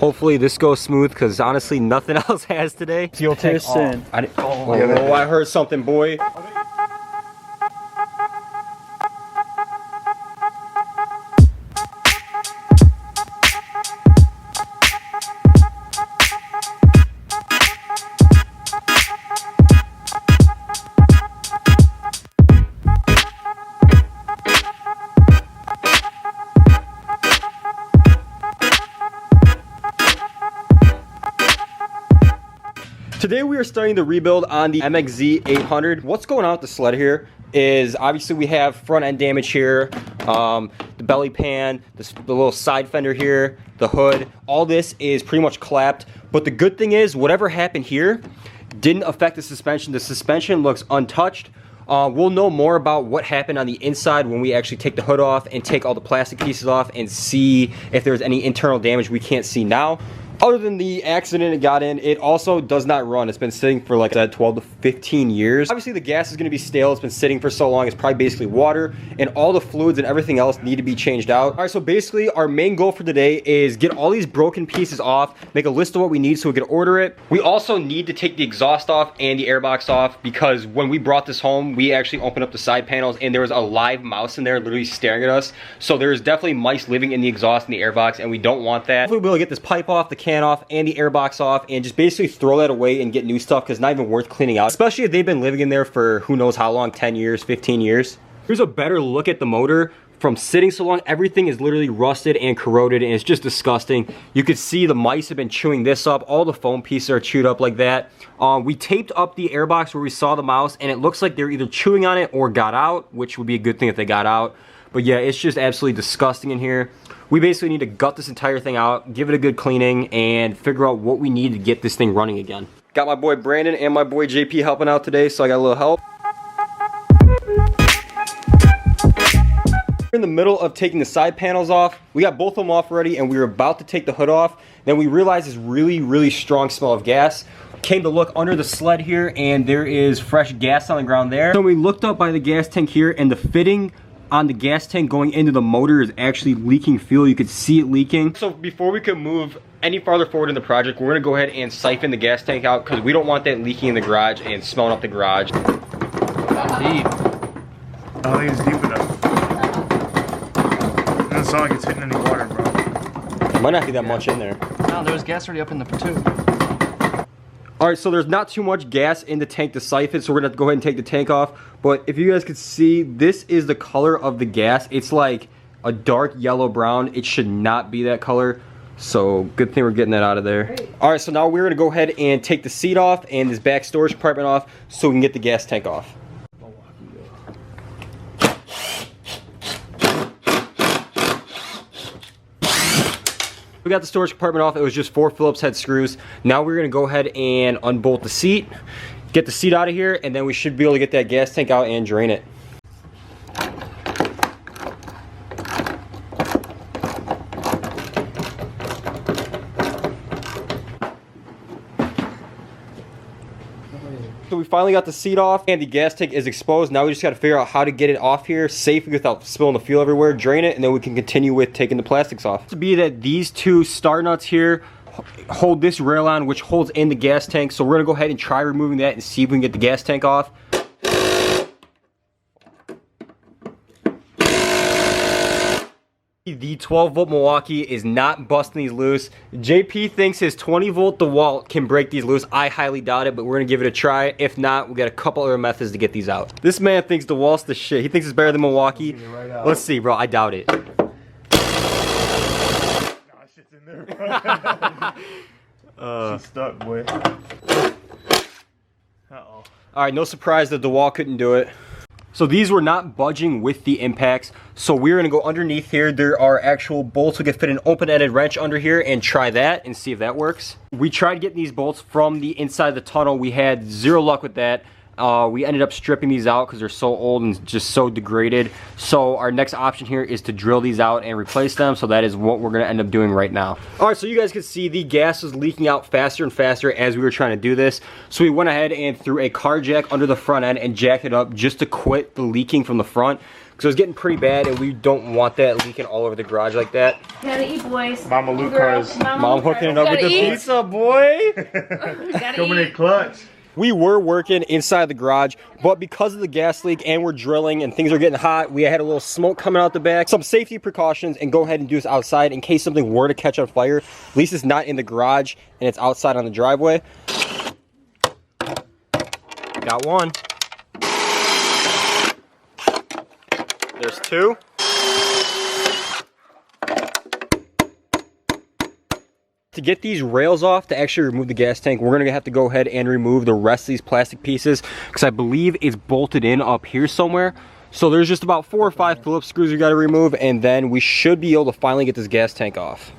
Hopefully this goes smooth, because honestly nothing else has today. Fuel tank off. I heard something, boy. Today we are starting the rebuild on the MXZ 800. What's going on with the sled here is obviously we have front end damage here, the belly pan, the little side fender here, the hood. All this is pretty much clapped. But the good thing is whatever happened here didn't affect the suspension. The suspension looks untouched. We'll know more about what happened on the inside when we actually take the hood off and take all the plastic pieces off and see if there's any internal damage we can't see now. Other than the accident it got in, it also does not run. It's been sitting for like 12 to 15 years. Obviously the gas is going to be stale. It's been sitting for so long. It's probably basically water, and all the fluids and everything else need to be changed out. All right, so basically our main goal for today is get all these broken pieces off, make a list of what we need so we can order it. We also need to take the exhaust off and the airbox off, because when we brought this home, we actually opened up the side panels and there was a live mouse in there literally staring at us. So there's definitely mice living in the exhaust and the airbox, and we don't want that. Hopefully we'll be able to get this pipe off, the can off, and the airbox off, and just basically throw that away and get new stuff, because it's not even worth cleaning out, especially if they've been living in there for who knows how long, 10 years, 15 years. Here's a better look at the motor. From sitting so long, everything is literally rusted and corroded, and it's just disgusting. You could see the mice have been chewing this up. All the foam pieces are chewed up like that. We taped up the airbox where we saw the mouse, and it looks like they're either chewing on it or got out, which would be a good thing if they got out. But yeah, it's just absolutely disgusting in here. We basically need to gut this entire thing out, give it a good cleaning, and figure out what we need to get this thing running again. Got my boy Brandon and my boy JP helping out today, so I got a little help. We're in the middle of taking the side panels off. We got both of them off already, and we were about to take the hood off. Then we realized this really strong smell of gas. Came to look under the sled here, and there is fresh gas on the ground there. So we looked up by the gas tank here, and the fitting on the gas tank going into the motor is actually leaking fuel. You could see it leaking. So before we can move any farther forward in the project, we're gonna go ahead and siphon the gas tank out, because we don't want that leaking in the garage and smelling up the garage. Not deep. I don't think it's deep enough. It doesn't sound like it's hitting any water, bro. There might not be that much in there. No, there was gas already up in the tube. All right, so there's not too much gas in the tank to siphon, so we're gonna have to go ahead and take the tank off. But if you guys could see, this is the color of the gas. It's like a dark yellow brown. It should not be that color. So good thing we're getting that out of there. All right, so now we're gonna go ahead and take the seat off and this back storage compartment off so we can get the gas tank off. We got the storage compartment off. It was just 4 Phillips head screws. Now we're gonna go ahead and unbolt the seat, get the seat out of here, and then we should be able to get that gas tank out and drain it. So we finally got the seat off and the gas tank is exposed. Now we just got to figure out how to get it off here safely without spilling the fuel everywhere, drain it, and then we can continue with taking the plastics off. To be that these two star nuts here hold this rail on, which holds in the gas tank. So we're gonna go ahead and try removing that and see if we can get the gas tank off. The 12-volt Milwaukee is not busting these loose. JP thinks his 20-volt DeWalt can break these loose. I highly doubt it, but we're gonna give it a try. If not, we got a couple other methods to get these out. This man thinks DeWalt's the shit. He thinks it's better than Milwaukee. Right, let's see, bro. I doubt it. Nah, shit's in there, bro. She's stuck, boy. Uh-oh. All right, no surprise the DeWalt couldn't do it. So these were not budging with the impacts. So we're gonna go underneath here. There are actual bolts. We can fit an open-ended wrench under here and try that and see if that works. We tried getting these bolts from the inside of the tunnel. We had zero luck with that. We ended up stripping these out because they're so old and just so degraded. So our next option here is to drill these out and replace them. So that is what we're gonna end up doing right now. All right, so you guys can see the gas was leaking out faster and faster as we were trying to do this. So we went ahead and threw a car jack under the front end and jacked it up just to quit the leaking from the front. Because it was getting pretty bad and we don't want that leaking all over the garage like that. Gotta eat, boys. Mama Lucarz. Mom hooking it up with the pizza, boy. Coming in clutch. We were working inside the garage, but because of the gas leak and we're drilling and things are getting hot, we had a little smoke coming out the back. Some safety precautions and go ahead and do this outside in case something were to catch on fire. At least it's not in the garage and it's outside on the driveway. Got one. There's two. To get these rails off to actually remove the gas tank, we're gonna have to go ahead and remove the rest of these plastic pieces because I believe it's bolted in up here somewhere. So there's just about 4 or 5 Phillips screws we gotta remove, and then we should be able to finally get this gas tank off.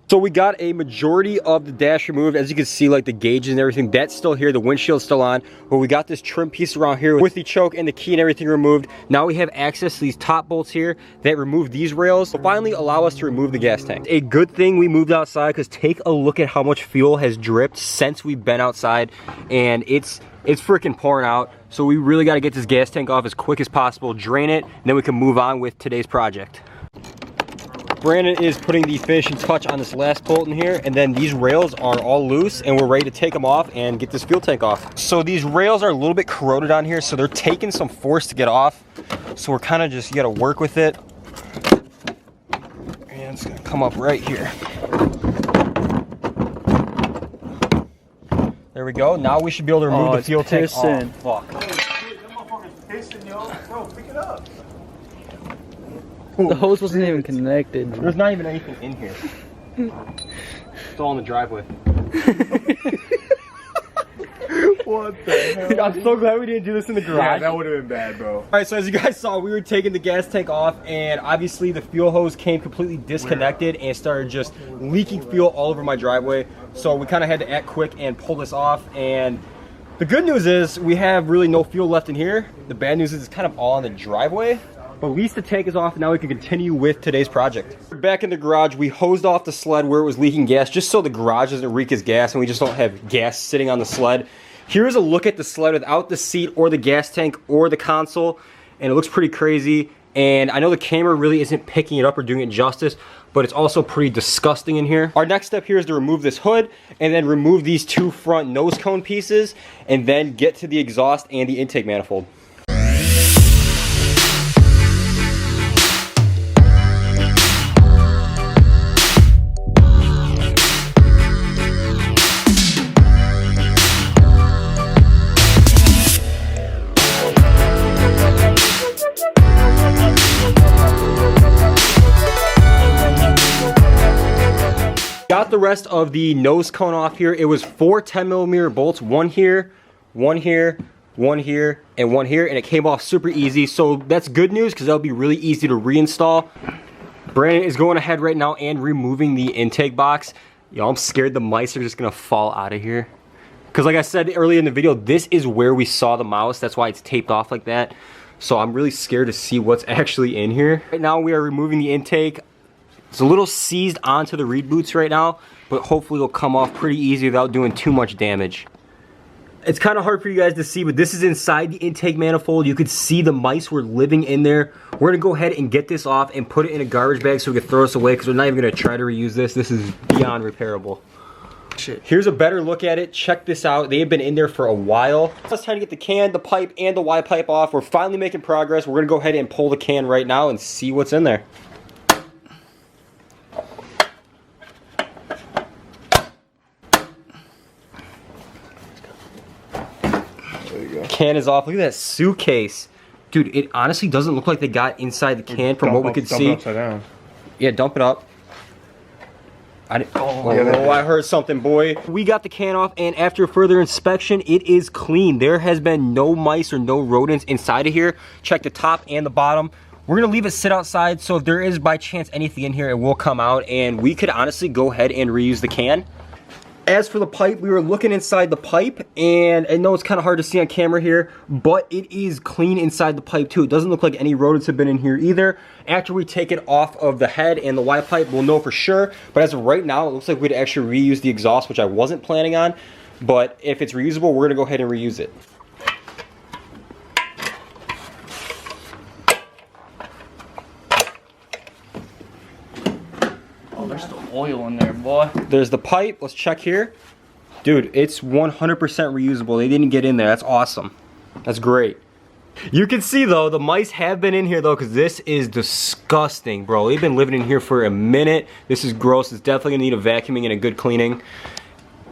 So we got a majority of the dash removed. As you can see, like the gauges and everything, that's still here. The windshield's still on. But we got this trim piece around here with the choke and the key and everything removed. Now we have access to these top bolts here that remove these rails. So finally allow us to remove the gas tank. A good thing we moved outside because take a look at how much fuel has dripped since we've been outside. And it's freaking pouring out. So we really got to get this gas tank off as quick as possible, drain it, and then we can move on with today's project. Brandon is putting the finishing touch on this last bolt in here, and then these rails are all loose and we're ready to take them off and get this fuel tank off. So these rails are a little bit corroded on here, so they're taking some force to get off. So we're kind of just, you gotta work with it. And it's gonna come up right here. There we go. Now we should be able to remove the fuel tank off. Fuck. That motherfucker's pissing, yo. Bro, pick it up. The hose wasn't even connected. There's not even anything in here. It's all in the driveway. What the hell? I'm so glad we didn't do this in the garage. Yeah, that would have been bad, bro. Alright, so as you guys saw, we were taking the gas tank off, and obviously the fuel hose came completely disconnected and started just leaking fuel all over my driveway. So we kind of had to act quick and pull this off. And the good news is we have really no fuel left in here. The bad news is it's kind of all in the driveway. But at least the tank is off, and now we can continue with today's project. Back in the garage, we hosed off the sled where it was leaking gas, just so the garage doesn't reek as gas and we just don't have gas sitting on the sled. Here's a look at the sled without the seat or the gas tank or the console, and it looks pretty crazy. And I know the camera really isn't picking it up or doing it justice, but it's also pretty disgusting in here. Our next step here is to remove this hood and then remove these 2 front nose cone pieces and then get to the exhaust and the intake manifold. Got the rest of the nose cone off here. It was 4 10mm bolts, one here, one here, one here, and one here, and it came off super easy. So that's good news because that'll be really easy to reinstall. Brandon is going ahead right now and removing the intake box. Yo, I'm scared the mice are just gonna fall out of here. Because like I said earlier in the video, this is where we saw the mouse. That's why it's taped off like that. So I'm really scared to see what's actually in here. Right now we are removing the intake. It's a little seized onto the reed boots right now, but hopefully it'll come off pretty easy without doing too much damage. It's kind of hard for you guys to see, but this is inside the intake manifold. You could see the mice were living in there. We're gonna go ahead and get this off and put it in a garbage bag so we can throw this away because we're not even gonna try to reuse this. This is beyond repairable. Shit. Here's a better look at it. Check this out. They have been in there for a while. Let's try to get the can, the pipe, and the Y pipe off. We're finally making progress. We're gonna go ahead and pull the can right now and see what's in there. Can is off. Look at that suitcase. Dude, it honestly doesn't look like they got inside the can from what we could see. Dump it upside down. Yeah, dump it up. I heard something, boy. We got the can off, and after further inspection, it is clean. There has been no mice or no rodents inside of here. Check the top and the bottom. We're gonna leave it sit outside, so if there is by chance anything in here, it will come out, and we could honestly go ahead and reuse the can. As for the pipe, we were looking inside the pipe, and I know it's kind of hard to see on camera here, but it is clean inside the pipe too. It doesn't look like any rodents have been in here either. After we take it off of the head and the Y pipe, we'll know for sure. But as of right now, it looks like we'd actually reuse the exhaust, which I wasn't planning on. But if it's reusable, we're gonna go ahead and reuse it. There's still oil in there, boy. There's the pipe. Let's check here. Dude, it's 100% reusable. They didn't get in there. That's awesome. That's great. You can see, though, the mice have been in here, though, because this is disgusting, bro. They've been living in here for a minute. This is gross. It's definitely going to need a vacuuming and a good cleaning.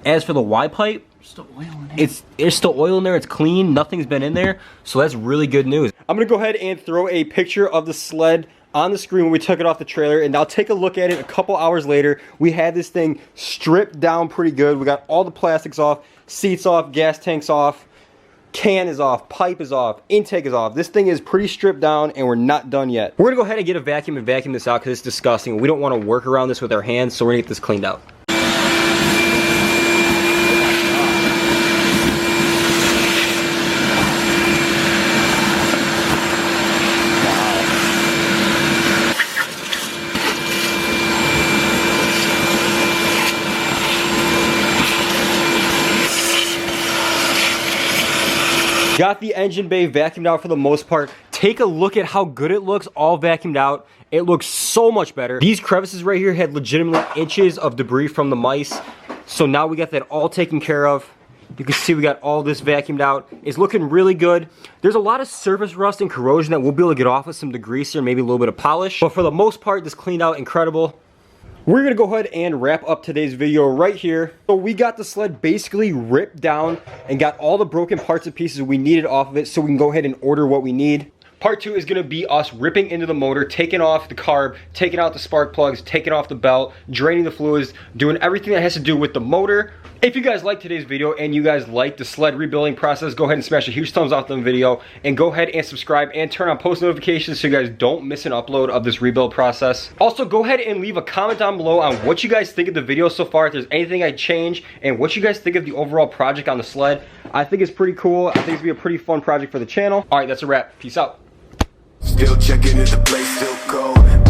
As for the Y pipe, Still oil in here. there's still oil in there. It's clean. Nothing's been in there. So that's really good news. I'm going to go ahead and throw a picture of the sled on the screen when we took it off the trailer, and I'll take a look at it a couple hours later. We had this thing stripped down pretty good. We got all the plastics off, seats off, gas tanks off, can is off, pipe is off, intake is off. This thing is pretty stripped down, and we're not done yet. We're gonna go ahead and get a vacuum and vacuum this out because it's disgusting. We don't want to work around this with our hands, so we're gonna get this cleaned out. Got the engine bay vacuumed out for the most part. Take a look at how good it looks all vacuumed out. It looks so much better. These crevices right here had legitimately inches of debris from the mice. So now we got that all taken care of. You can see we got all this vacuumed out. It's looking really good. There's a lot of surface rust and corrosion that we'll be able to get off with some degreaser, maybe a little bit of polish. But for the most part, this cleaned out incredible. We're gonna go ahead and wrap up today's video right here. So we got the sled basically ripped down and got all the broken parts and pieces we needed off of it, so we can go ahead and order what we need. Part 2 is gonna be us ripping into the motor, taking off the carb, taking out the spark plugs, taking off the belt, draining the fluids, doing everything that has to do with the motor. If you guys liked today's video and you guys like the sled rebuilding process, go ahead and smash a huge thumbs up on the video, and go ahead and subscribe and turn on post notifications so you guys don't miss an upload of this rebuild process. Also, go ahead and leave a comment down below on what you guys think of the video so far, if there's anything I'd change, and what you guys think of the overall project on the sled. I think it's pretty cool. I think it's gonna be a pretty fun project for the channel. All right, that's a wrap. Peace out. Still checking if the place still cold.